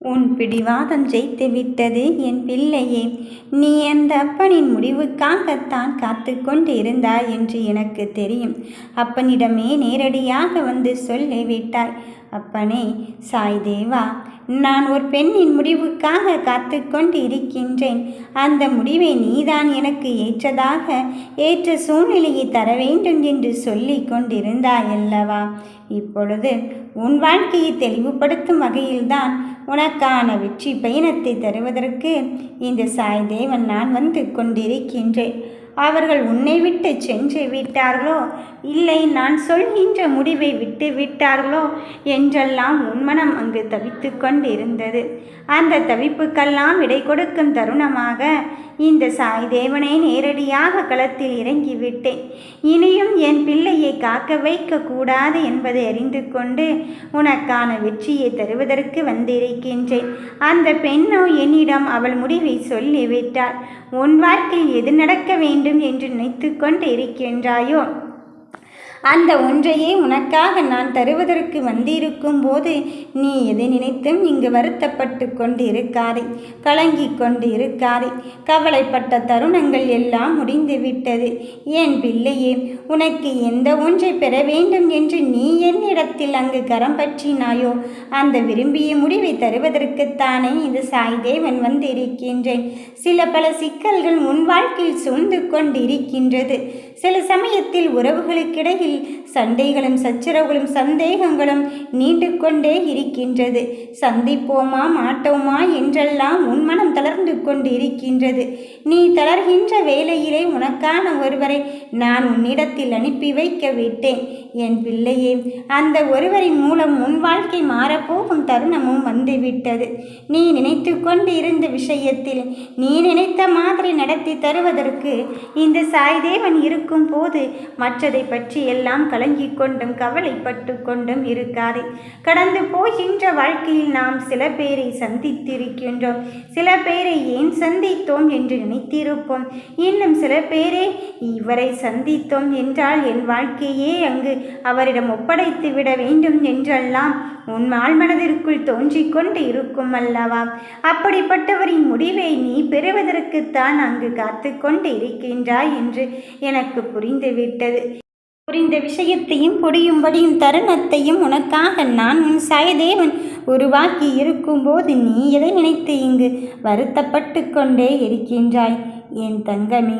உன் பிடிவாதம் ஜெயித்து விட்டது என் பிள்ளையே. நீ அந்த அப்பனின் முடிவுக்காகத்தான் காத்து கொண்டு இருந்தாய் என்று எனக்கு தெரியும். அப்பனிடமே நேரடியாக வந்து சொல்லிவிட்டாய். அப்பனே சாய்தேவா, நான் ஒரு பெண்ணின் முடிவுக்காக காத்து கொண்டு இருக்கின்றேன். அந்த முடிவை நீதான் எனக்கு ஏற்ற சூழ்நிலையை தர வேண்டும் என்று சொல்லி கொண்டிருந்தாயல்லவா? இப்பொழுது உன் வாழ்க்கையை தெளிவுபடுத்தும் வகையில்தான் உனக்கான வெற்றி பயணத்தை தருவதற்கு இந்த சாய்தேவன் நான் வந்து கொண்டிருக்கின்றேன். அவர்கள் உன்னை விட்டு சென்று விட்டார்களோ, இல்லை நான் சொல்கின்ற முடிவை விட்டு விட்டார்களோ என்றெல்லாம் உன் மனம் அங்கு தவித்து கொண்டிருந்தது. அந்த தவிப்புக்கெல்லாம் விடை கொடுக்கும் தருணமாக இந்த சாய்தேவனை நேரடியாக களத்தில் இறங்கிவிட்டேன். இனியும் என் பிள்ளையை காக்க வைக்க கூடாது என்பதை அறிந்து கொண்டு உனக்கான வெற்றியை தருவதற்கு வந்திருக்கின்றேன். அந்த பெண்ணோ என்னிடம் அவள் முடிவை சொல்லிவிட்டாள். உன் வாழ்க்கையில் எது நடக்க வேண்டும் என்று நினைத்து கொண்டு இருக்கின்றாயோ அந்த ஒன்றையே உனக்காக நான் தருவதற்கு வந்திருக்கும் போது நீ எதை நினைத்தும் இங்கு வருத்தப்பட்டு கொண்டு இருக்காதே, கலங்கி கொண்டு இருக்காதே. கவலைப்பட்ட தருணங்கள் எல்லாம் முடிந்துவிட்டது. என் பிள்ளையே, உனக்கு எந்த ஒன்றை பெற வேண்டும் என்று நீ என்னிடத்தில் அங்கு கரம் பற்றினாயோ அந்த விரும்பிய முடிவை தருவதற்குத்தானே இந்த சாய்தேவன் வந்திருக்கின்றேன். பல சிக்கல்கள் உன் வாழ்க்கையில் சூழ்ந்து கொண்டிருக்கின்றது. சில சமயத்தில் உறவுகளுக்கிடையில் சண்டைகளும் சச்சரவுகளும் சந்தேகங்களும் நீண்டு கொண்டே இருக்கின்றது. சந்திப்போமா மாட்டோமா என்றெல்லாம் உன் மனம் தளர்ந்து கொண்டு இருக்கின்றது. நீ தளர்கின்ற வேளையிலே உனக்கான ஒருவரை நான் உன்னிடத்தில் அனுப்பி வைக்க விட்டேன். என் பிள்ளையே, அந்த ஒருவரின் மூலம் உன் வாழ்க்கை மாறப்போகும் தருணமும் வந்துவிட்டது. நீ நினைத்து கொண்டு இருந்த விஷயத்தில் நீ நினைத்த மாதிரி நடத்தி தருவதற்கு இந்த சாய்தேவன் இருக்கும் போது மற்றதை பற்றி எல்லாம் கலங்கிக் கொண்டும் கவலைப்பட்டு கொண்டும் இருக்காதே. கடந்து போகின்ற வாழ்க்கையில் நாம் சில பேரை சந்தித்திருக்கின்றோம். சில பேரை ஏன் சந்தித்தோம் என்று நினைத்திருப்போம். இன்னும் சில பேரே இவரை சந்தித்தோம் என்றால் என் வாழ்க்கையே அங்கு அவரிடம் ஒப்படைத்து விட வேண்டும் என்றெல்லாம் உன் ஆழ்மனதிற்குள் தோன்றிக் கொண்டு இருக்கும் அல்லவா? அப்படிப்பட்டவரின் முடிவை நீ பெறுவதற்குத்தான் அங்கு காத்து கொண்டு இருக்கின்றாய் என்று எனக்கு புரிந்துவிட்டது. புரிந்த விஷயத்தையும் புரியும்படியும் தருணத்தையும் உனக்காக நான் உன் சாய்தேவன் உருவாக்கி இருக்கும்போது நீ எதை நினைத்து இங்கு வருத்தப்பட்டு கொண்டே இருக்கின்றாய்? என் தங்கமே,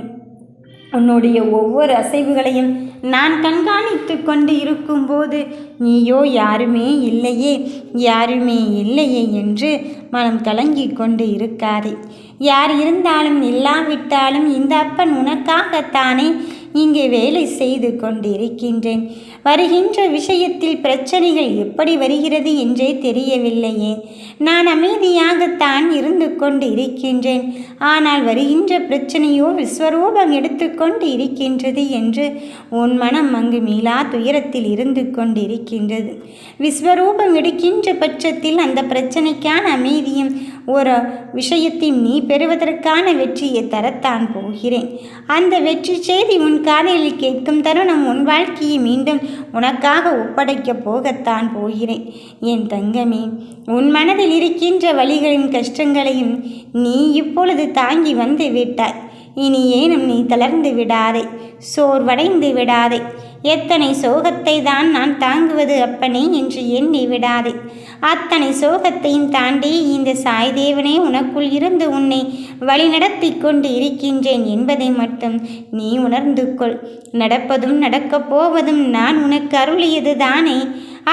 உன்னுடைய ஒவ்வொரு அசைவுகளையும் நான் கண்காணித்து கொண்டு இருக்கும்போது நீயோ யாருமே இல்லையே என்று மனம் கலங்கி கொண்டு இருக்காதே. யார் இருந்தாலும் இல்லாவிட்டாலும் இந்த அப்பன் உனக்காகத்தானே இங்கே வேலை செய்து கொண்டிருக்கின்றேன். வருகின்ற விஷயத்தில் பிரச்சனைகள் எப்படி வருகிறது என்றே தெரியவில்லையே. நான் அமைதியாகத்தான் இருந்து கொண்டு இருக்கின்றேன். ஆனால் வருகின்ற பிரச்சனையோ விஸ்வரூபம் எடுத்துக்கொண்டு இருக்கின்றது என்று உன் மனம் அங்கு மீளா துயரத்தில் இருந்து கொண்டிருக்கின்றது. விஸ்வரூபம் எடுக்கின்ற பட்சத்தில் அந்த பிரச்சனைக்கான அமைதியும் ஒரு விஷயத்தையும் நீ பெறுவதற்கான வெற்றியை தரத்தான் போகிறேன். அந்த வெற்றி செய்தி உன் காதையில் கேட்கும் தருணம் உன் வாழ்க்கையை மீண்டும் உனக்காக ஒப்படைக்கப் போகத்தான் போகிறேன். என் தங்கமே, உன் மனதில் இருக்கின்ற வலிகளையும் கஷ்டங்களையும் நீ இப்பொழுது தாங்கி வந்து விட்டாய். இனி ஏனும் நீ தளர்ந்து விடாதே, சோர்வடைந்து விடாதே. எத்தனை சோகத்தை தான் நான் தாங்குவது அப்பனே என்று எண்ணி விடாதே. அத்தனை சோகத்தையும் தாண்டி இந்த சாய்தேவனே உனக்குள் இருந்து உன்னை வழிநடத்தி கொண்டு இருக்கின்றேன் என்பதை மட்டும் நீ உணர்ந்து கொள். நடப்பதும் நடக்கப் போவதும் நான் உனக்கு அருளியது தானே.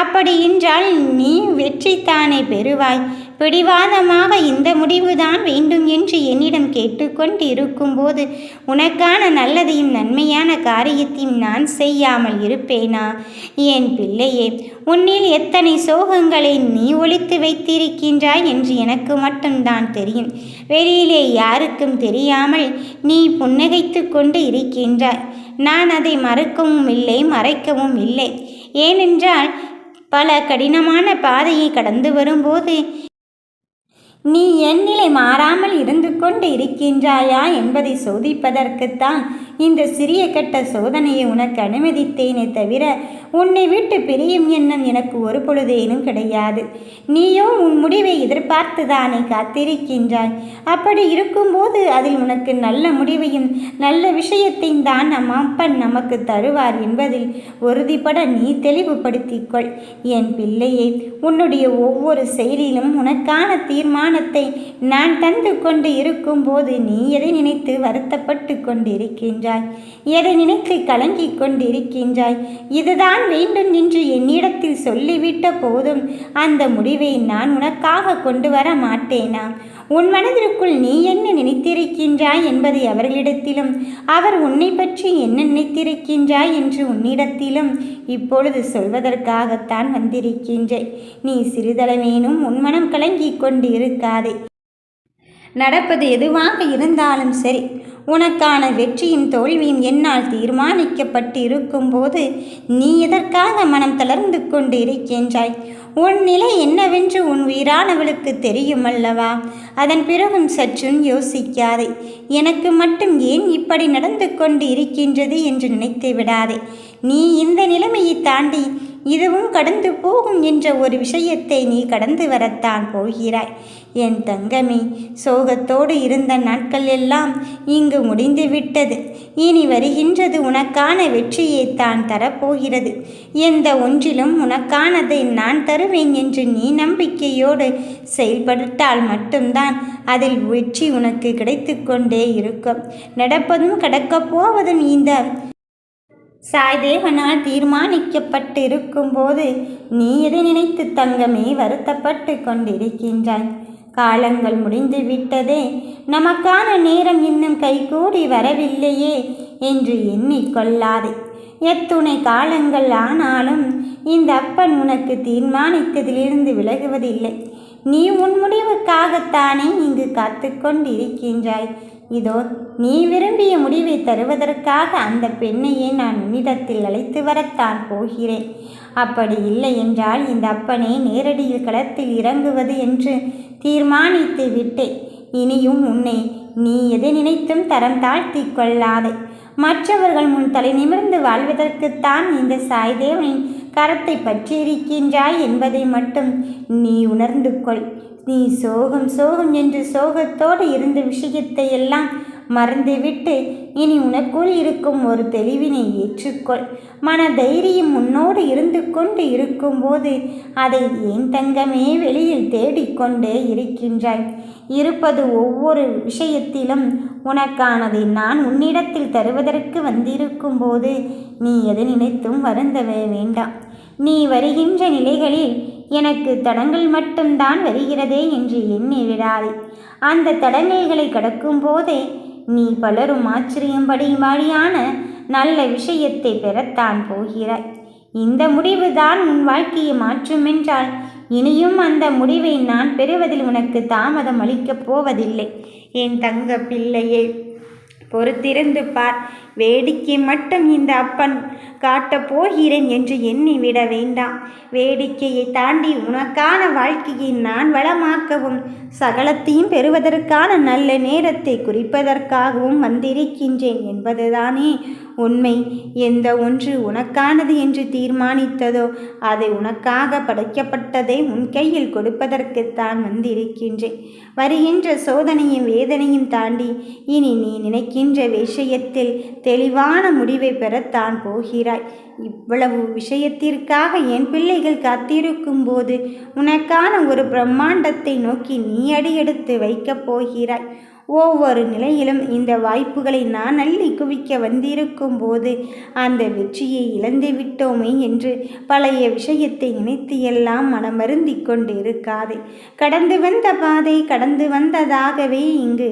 அப்படி என்றால் நீ வெற்றித்தானே பெறுவாய். பிடிவாதமாக இந்த முடிவுதான் வேண்டும் என்று என்னிடம் கேட்டுக்கொண்டு இருக்கும்போது உனக்கான நல்லதையும் நன்மையான காரியத்தையும் நான் செய்யாமல் இருப்பேனா? என் பிள்ளையே, உன்னில் எத்தனை சோகங்களை நீ ஒளித்து வைத்திருக்கின்றாய் என்று எனக்கு மட்டும்தான் தெரியும். வெளியிலே யாருக்கும் தெரியாமல் நீ புன்னகைத்து கொண்டு இருக்கின்றாய். நான் அதை மறக்கவும் இல்லை, மறைக்கவும் இல்லை. ஏனென்றால் பல கடினமான பாதையை கடந்து வரும்போது நீ என் நிலை மாறாமல் இருந்து கொண்டு இருக்கின்றாயா என்பதை சோதிப்பதற்குத்தான் இந்த சிறிய கட்ட சோதனையை உனக்கு அனுமதித்தேனே தவிர உன்னை விட்டு பிரியும் எண்ணம் எனக்கு ஒரு பொழுதேனும் கிடையாது. நீயோ உன் முடிவை எதிர்பார்த்துதானே காத்திருக்கின்றாய். அப்படி இருக்கும்போது அதில் உனக்கு நல்ல முடிவையும் நல்ல விஷயத்தையும் தான் நம் அப்பன் நமக்கு தருவார் என்பதில் உறுதிப்பட நீ தெளிவுபடுத்திக்கொள். என் பிள்ளையே, உன்னுடைய ஒவ்வொரு செயலிலும் உனக்கான தீர்மானத்தை நான் தந்து கொண்டு இருக்கும்போது நீ எதை நினைத்து வருத்தப்பட்டு கொண்டிருக்கின்றாய்? எதை நினைத்து கலங்கிக் கொண்டிருக்கின்றாய்? இதுதான் வேண்டும் என்று என்னிடத்தில் சொல்லிவிட்ட போதும் அந்த முடிவை நான் உனக்காக கொண்டு வர மாட்டேனா? உன் மனதிற்குள் நீ என்ன நினைத்திருக்கின்றாய் என்பதை அவர்களிடத்திலும், அவர் உன்னை பற்றி என்ன நினைத்திருக்கின்றாய் என்று உன்னிடத்திலும் இப்பொழுது சொல்வதற்காகத்தான் வந்திருக்கின்றேன். நீ சிறிதளவேனும் உன் மனம் கலங்கிக் கொண்டு இருக்காதே. நடப்பது எதுவாக இருந்தாலும் சரி, உனக்கான வெற்றியும் தோல்வியும் என்னால் தீர்மானிக்கப்பட்டு இருக்கும்போது நீ எதற்காக மனம் தளர்ந்து கொண்டு இருக்கின்றாய்? உன் நிலை என்னவென்று உன் உயிரானவளுக்கு தெரியுமல்லவா? அதன் பிறகும் சற்றும் யோசிக்காதே. எனக்கு மட்டும் ஏன் இப்படி நடந்து கொண்டு இருக்கின்றது என்று நினைத்து விடாதே. நீ இந்த நிலைமையை தாண்டி இதுவும் கடந்து போகும் என்ற ஒரு விஷயத்தை நீ கடந்து வரத்தான் போகிறாய். என் தங்கமே, சோகத்தோடு இருந்த நாட்கள் எல்லாம் இங்கு முடிந்துவிட்டது. இனி வருகின்றது உனக்கான வெற்றியை தான் தரப்போகிறது. எந்த ஒன்றிலும் உனக்கானதை நான் தருவேன் என்று நீ நம்பிக்கையோடு செயல்பட்டால் மட்டும்தான் அதில் வெற்றி உனக்கு கிடைத்து கொண்டே இருக்கும். நடப்பதும் கடக்கப் போவதும் இந்த சாய்தேவனால் தீர்மானிக்கப்பட்டு இருக்கும்போது நீ எதை நினைத்து தங்கமே வருத்தப்பட்டு கொண்டிருக்கின்றாய்? காலங்கள் முடிந்து விட்டதே, நமக்கான நேரம் இன்னும் கைகூடி வரவில்லையே என்று எண்ணிக்கொள்ளாதே. எத்துணை காலங்கள் ஆனாலும் இந்த அப்பன் உனக்கு தீர்மானித்ததிலிருந்து விலகுவதில்லை. நீ உன் முடிவுக்காகத்தானே இங்கு காத்து கொண்டிருக்கின்றாய். இதோ நீ விரும்பிய முடிவை தருவதற்காக அந்த பெண்ணையே நான் உன்னிடத்தில் அழைத்து வரத்தான் போகிறேன். அப்படி இல்லை என்றால் இந்த அப்பனே நேரடியில் களத்தில் இறங்குவது என்று தீர்மானித்து விட்டேன். இனியும் உன்னை நீ எதை நினைத்தும் தரம் தாழ்த்தி கொள்ளாதே. மற்றவர்கள் முன் தலை நிமிர்ந்து வாழ்வதற்குத்தான் இந்த சாய்தேவனின் கரத்தை பற்றியிருக்கின்றாய் என்பதை மட்டும் நீ உணர்ந்து கொள். நீ சோகம் சோகம் என்று சோகத்தோடு இருந்த விஷயத்தை எல்லாம் மறந்துவிட்டு இனி உனக்குள் இருக்கும் ஒரு தெளிவினை ஏற்றுக்கொள். மன தைரியம் உன்னோடு இருந்து கொண்டு இருக்கும்போது அதை ஏன் தங்கமே வெளியில் தேடிக்கொண்டே இருக்கின்றாய்? இருப்பது ஒவ்வொரு விஷயத்திலும் உனக்கானதை நான் உன்னிடத்தில் தருவதற்கு வந்திருக்கும் போது நீ எதை நினைத்தும் வருந்தவே வேண்டாம். நீ வருகின்ற நிலைகளில் எனக்கு தடங்கள் மட்டும்தான் வருகிறதே என்று எண்ணி விடாதே. அந்த தடங்கல்களை கடக்கும் போதே நீ பலரும் ஆச்சரியப்படும்படியான நல்ல விஷயத்தை பெறத்தான் போகிறாய். இந்த முடிவுதான் உன் வாழ்க்கையை மாற்றுமென்றால் இனியும் அந்த முடிவை நான் பெறுவதில் உனக்கு தாமதம் அளிக்கப் போவதில்லை. என் தங்க பிள்ளையே, பொறுத்திருந்து பார். வேடிக்கை மட்டும் இந்த அப்பன் காட்டப் போகிறேன் என்று எண்ணிவிட வேண்டாம். வேடிக்கையை தாண்டி உனக்கான வாழ்க்கையை நான் வளமாக்கவும் சகலத்தையும் பெறுவதற்கான நல்ல நேரத்தை குறிப்பதற்காகவும் வந்திருக்கின்றேன் என்பதுதானே உண்மை. எந்த ஒன்று உனக்கானது என்று தீர்மானித்ததோ அதை உனக்காக படைக்கப்பட்டதை உன் கையில் கொடுப்பதற்குத்தான் வந்திருக்கின்றேன். வருகின்ற சோதனையும் வேதனையும் தாண்டி இனி நீ நினைக்கின்ற விஷயத்தில் தெளிவான முடிவை பெறத்தான் போகிறாய். இவ்வளவு விஷயத்திற்காக என் பிள்ளைகள் காத்திருக்கும் போது உனக்கான ஒரு பிரம்மாண்டத்தை நோக்கி நீ அடியெடுத்து வைக்கப் போகிறாய். ஒவ்வொரு நிலையிலும் இந்த வாய்ப்புகளை நான் அள்ளி குவிக்க வந்திருக்கும் போது அந்த வெற்றியை இழந்து விட்டோமே என்று பழைய விஷயத்தை நினைத்து எல்லாம் மனமருந்தி கொண்டு இருக்காதே. கடந்து வந்த பாதை கடந்து வந்ததாகவே இங்கு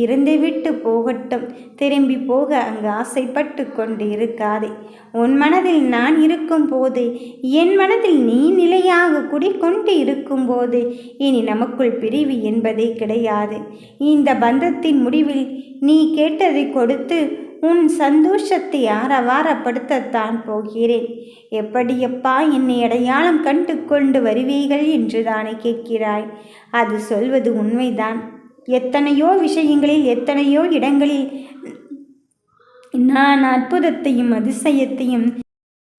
இருந்துவிட்டு போகட்டும். திரும்பி போக அங்கு ஆசைப்பட்டு கொண்டு இருக்காதே. உன் மனதில் நான் இருக்கும் போது, என் மனதில் நீ நிலையாக குடிக்கொண்டு இருக்கும்போது இனி நமக்குள் பிரிவு என்பதே கிடையாது. இந்த பந்தத்தின் முடிவில் நீ கேட்டதை கொடுத்து உன் சந்தோஷத்தை ஆரவாரப்படுத்தத்தான் போகிறேன். எப்படியப்பா என்னை அடையாளம் கண்டு கொண்டு வருவீர்கள் என்று தானே கேட்கிறாய். அது சொல்வது உண்மைதான். எத்தனையோ விஷயங்களில் எத்தனையோ இடங்களில் நான் அற்புதத்தையும் அதிசயத்தையும்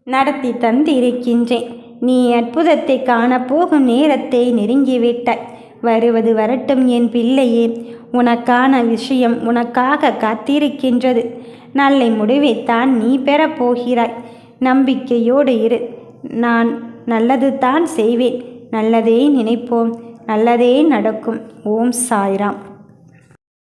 நடத்தி தந்திருக்கின்றேன். நீ அற்புதத்தை காணப்போகும் நேரத்தை நெருங்கிவிட்டாய். வருவது வரட்டும் என் பிள்ளையே. உனக்கான விஷயம் உனக்காக காத்திருக்கின்றது. நல்ல முடிவைத்தான் நீ பெறப்போகிறாய். நம்பிக்கையோடு இரு. நான் நல்லது தான் செய்வேன். நல்லதே நினைப்போம். நல்லதே நடக்கும். ஓம் சாய்ராம்.